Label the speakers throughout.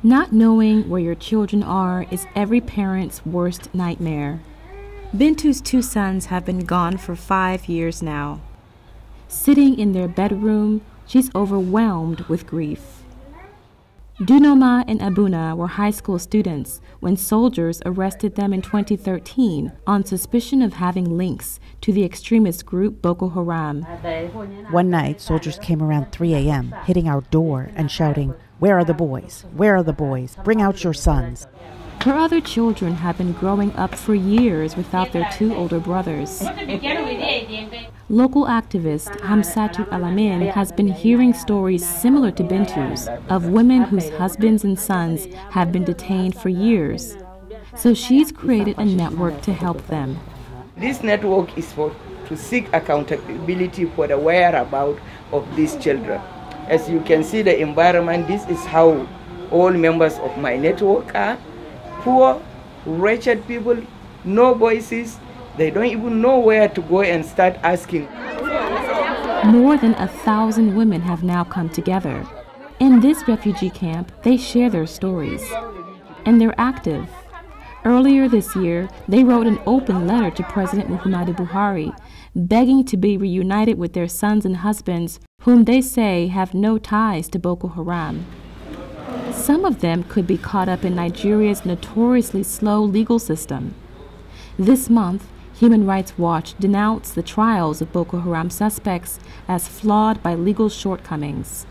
Speaker 1: Not knowing where your children are is every parent's worst nightmare. Bintu's 2 sons have been gone for 5 years now. Sitting in their bedroom, she's overwhelmed with grief. Dunoma and Abuna were high school students when soldiers arrested them in 2013 on suspicion of having links to the extremist group Boko Haram.
Speaker 2: One night, soldiers came around 3 a.m., hitting our door and shouting, "Where are the boys? Where are the boys? Bring out your sons."
Speaker 1: Her other children have been growing up for years without their 2 older brothers. Local activist Hamsatu Alamin has been hearing stories similar to Bintu's of women whose husbands and sons have been detained for years. So she's created a network to help them.
Speaker 3: This network is to seek accountability for the whereabouts of these children. As you can see the environment, this is how all members of my network are. Poor, wretched people, no voices. They don't even know where to go and start asking.
Speaker 1: More than 1,000 women have now come together. In this refugee camp, they share their stories. And they're active. Earlier this year, they wrote an open letter to President Muhammadu Buhari, begging to be reunited with their sons and husbands, whom they say have no ties to Boko Haram. Some of them could be caught up in Nigeria's notoriously slow legal system. This month, Human Rights Watch denounced the trials of Boko Haram suspects as flawed by legal shortcomings.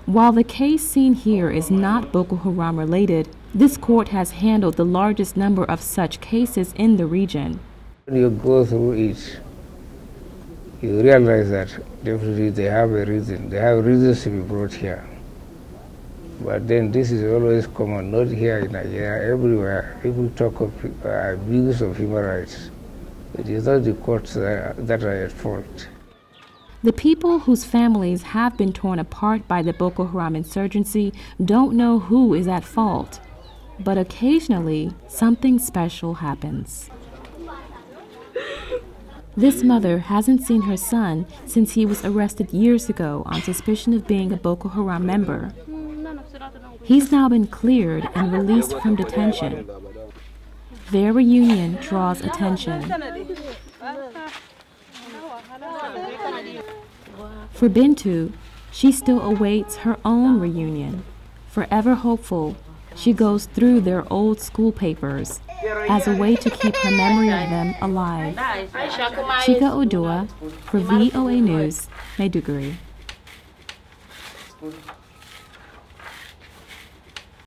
Speaker 1: While the case seen here is not Boko Haram related, this court has handled the largest number of such cases in the region.
Speaker 4: When you go through it, you realize that definitely they have a reason. They have reasons to be brought here. But then this is always common, not here in Nigeria, everywhere. People talk of abuse of human rights. It is not the courts that are at fault.
Speaker 1: The people whose families have been torn apart by the Boko Haram insurgency don't know who is at fault. But occasionally, something special happens. This mother hasn't seen her son since he was arrested years ago on suspicion of being a Boko Haram member. He's now been cleared and released from detention. Their reunion draws attention. For Bintu, she still awaits her own reunion. Forever hopeful, she goes through their old school papers as a way to keep her memory of them alive. Chika Oduah for VOA News, Maiduguri.